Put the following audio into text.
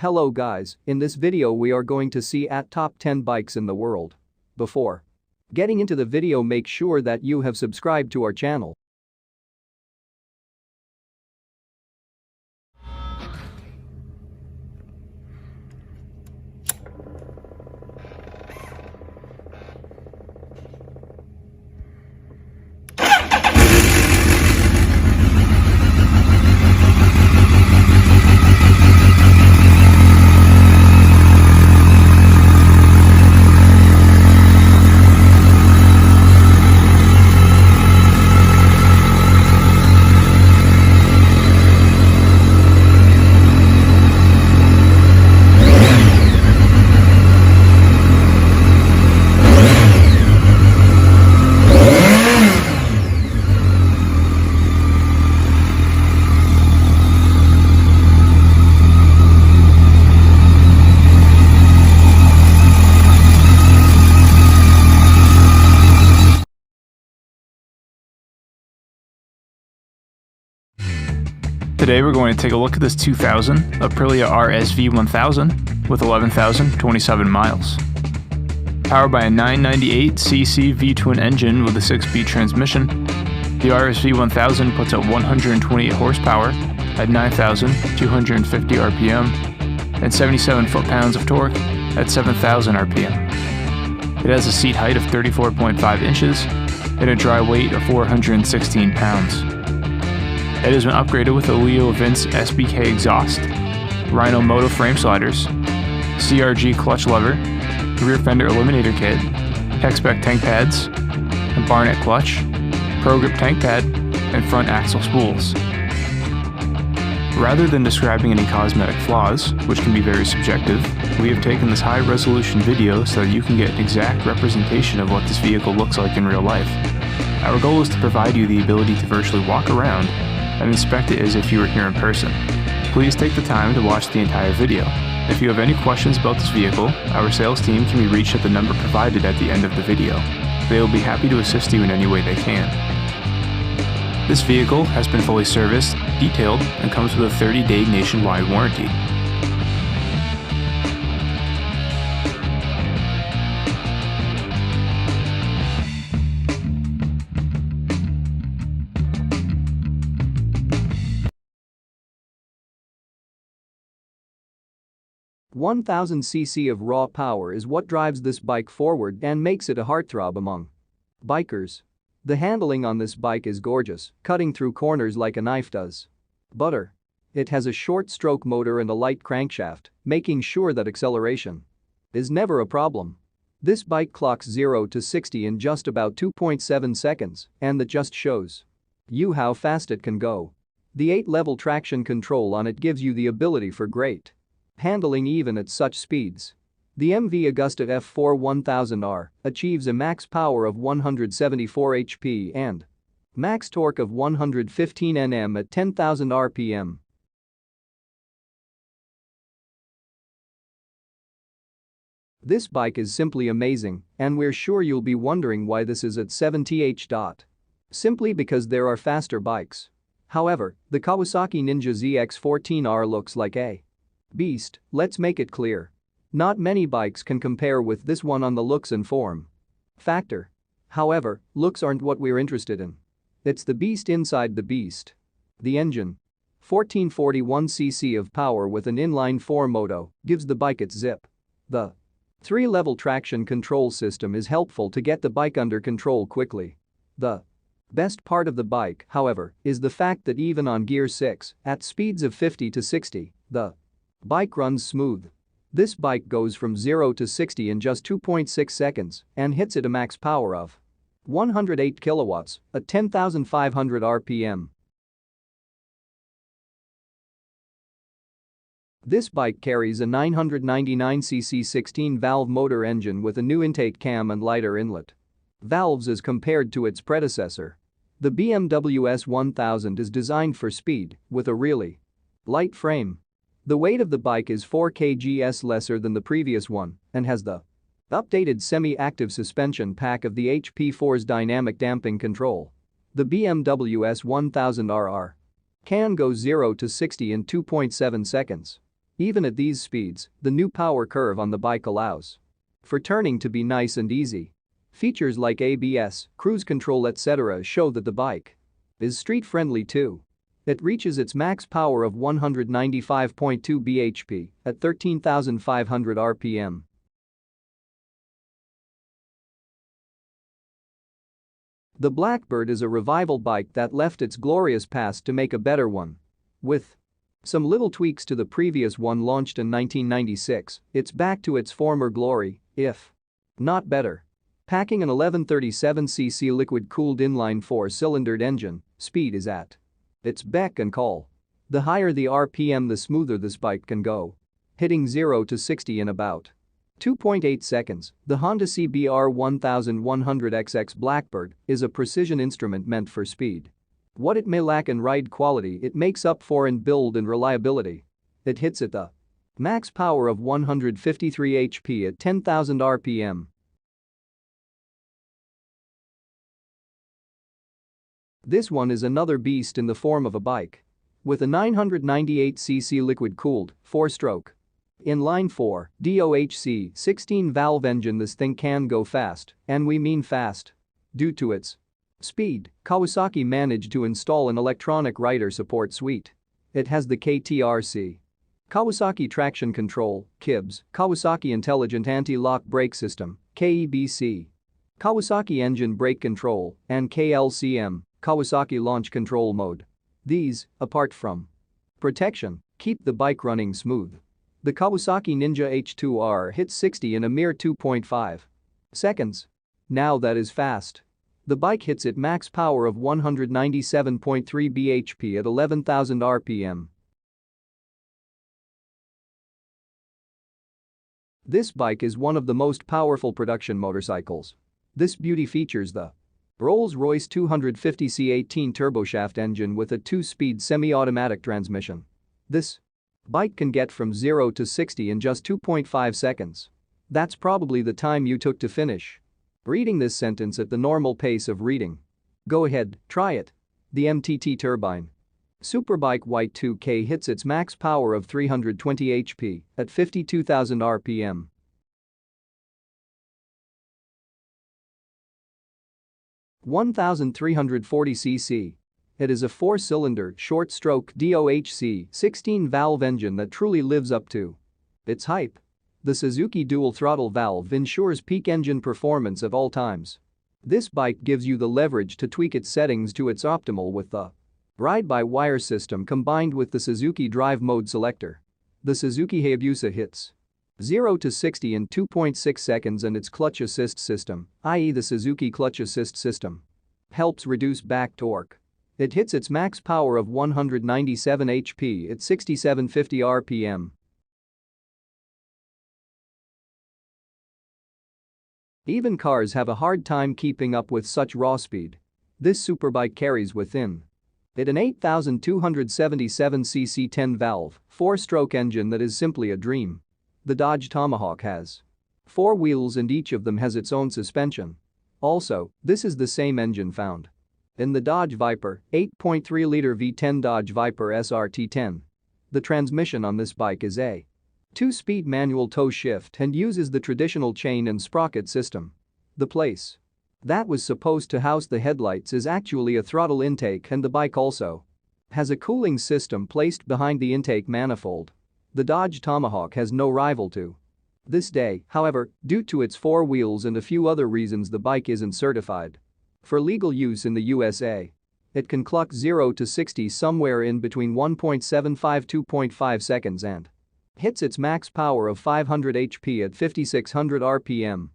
Hello guys, in this video we are going to see at top 10 bikes in the world. Before getting into the video, make sure that you have subscribed to our channel. Today we're going to take a look at this 2000 Aprilia RSV 1000 with 11,027 miles. Powered by a 998cc V-twin engine with a 6-speed transmission, the RSV 1000 puts out 128 horsepower at 9,250 RPM and 77 foot-pounds of torque at 7,000 RPM. It has a seat height of 34.5 inches and a dry weight of 416 pounds. It has been upgraded with a Leo Vince SBK exhaust, Rhino Moto frame sliders, CRG clutch lever, rear fender eliminator kit, tech-spec tank pads, a Barnett clutch, Pro Grip tank pad, and front axle spools. Rather than describing any cosmetic flaws, which can be very subjective, we have taken this high-resolution video so that you can get an exact representation of what this vehicle looks like in real life. Our goal is to provide you the ability to virtually walk around and inspect it as if you were here in person. Please take the time to watch the entire video. If you have any questions about this vehicle, our sales team can be reached at the number provided at the end of the video. They will be happy to assist you in any way they can. This vehicle has been fully serviced, detailed, and comes with a 30-day nationwide warranty. One 1000cc of raw power is what drives this bike forward and makes it a heartthrob among bikers. The handling on this bike is gorgeous, cutting through corners like a knife does butter. It has a short stroke motor and a light crankshaft, making sure that acceleration is never a problem. This bike clocks 0 to 60 in just about 2.7 seconds, and that just shows you how fast it can go. The 8-level traction control on it gives you the ability for great handling even at such speeds. The MV Agusta F4 1000R achieves a max power of 174 HP and max torque of 115 Nm at 10,000 RPM. This bike is simply amazing, and we're sure you'll be wondering why this is at 70h. Simply because there are faster bikes. However, the Kawasaki Ninja ZX-14R looks like a beast. Let's make it clear. Not many bikes can compare with this one on the looks and form factor. However, looks aren't what we're interested in. It's the beast inside the beast. The engine. 1441cc of power with an inline-4 moto gives the bike its zip. The 3-level traction control system is helpful to get the bike under control quickly. The best part of the bike, however, is the fact that even on gear 6, at speeds of 50 to 60, the bike runs smooth. This bike goes from 0 to 60 in just 2.6 seconds and hits at a max power of 108 kilowatts at 10,500 RPM. This bike carries a 999cc 16-valve motor engine with a new intake cam and lighter inlet valves as compared to its predecessor. The BMW S1000 is designed for speed with a really light frame. The weight of the bike is 4 kgs lesser than the previous one and has the updated semi-active suspension pack of the HP4's dynamic damping control. The BMW S1000RR can go 0 to 60 in 2.7 seconds. Even at these speeds, the new power curve on the bike allows for turning to be nice and easy. Features like ABS, cruise control etc. show that the bike is street-friendly too. It reaches its max power of 195.2 bhp at 13,500 rpm. The Blackbird is a revival bike that left its glorious past to make a better one. With some little tweaks to the previous one launched in 1996, it's back to its former glory, if not better. Packing an 1137cc liquid-cooled inline four-cylindered engine, speed is at its beck and call. The higher the RPM, the smoother this bike can go, hitting 0 to 60 in about 2.8 seconds. The Honda CBR 1100XX Blackbird is a precision instrument meant for speed. What it may lack in ride quality, it makes up for in build and reliability. It hits at the max power of 153 HP at 10,000 RPM. This one is another beast in the form of a bike. With a 998cc liquid-cooled, 4-stroke inline 4 DOHC 16-valve engine, this thing can go fast, and we mean fast. Due to its speed, Kawasaki managed to install an electronic rider support suite. It has the KTRC, Kawasaki Traction Control, KIBS, Kawasaki Intelligent Anti-Lock Brake System, KEBC, Kawasaki Engine Brake Control, and KLCM, Kawasaki Launch Control Mode. These, apart from protection, keep the bike running smooth. The Kawasaki Ninja H2R hits 60 in a mere 2.5 seconds. Now that is fast. The bike hits its max power of 197.3 bhp at 11,000 rpm. This bike is one of the most powerful production motorcycles. This beauty features the Rolls-Royce 250C 18 turboshaft engine with a 2-speed semi-automatic transmission. This bike can get from 0 to 60 in just 2.5 seconds. That's probably the time you took to finish reading this sentence at the normal pace of reading. Go ahead, try it. The MTT Turbine Superbike White 2K hits its max power of 320 HP at 52,000 rpm. (1340cc). It is a 4-cylinder, short-stroke DOHC 16-valve engine that truly lives up to its hype. The Suzuki dual-throttle valve ensures peak engine performance at all times. This bike gives you the leverage to tweak its settings to its optimal with the ride-by-wire system combined with the Suzuki Drive Mode selector. The Suzuki Hayabusa hits 0 to 60 in 2.6 seconds, and its clutch assist system, i.e. the Suzuki clutch assist system, helps reduce back torque. It hits its max power of 197 HP at 6750 rpm. Even cars have a hard time keeping up with such raw speed. This superbike carries within it an 8,277cc 10-valve, 4-stroke engine that is simply a dream. The Dodge Tomahawk has 4 wheels and each of them has its own suspension. Also, this is the same engine found in the Dodge Viper 8.3-liter V10 Dodge Viper SRT10. The transmission on this bike is a 2-speed manual toe shift and uses the traditional chain and sprocket system. The place that was supposed to house the headlights is actually a throttle intake, and the bike also has a cooling system placed behind the intake manifold. The Dodge Tomahawk has no rival to this day, however, due to its 4 wheels and a few other reasons the bike isn't certified for legal use in the USA. It can clock 0 to 60 somewhere in between 1.75–2.5 seconds and hits its max power of 500 HP at 5600 rpm.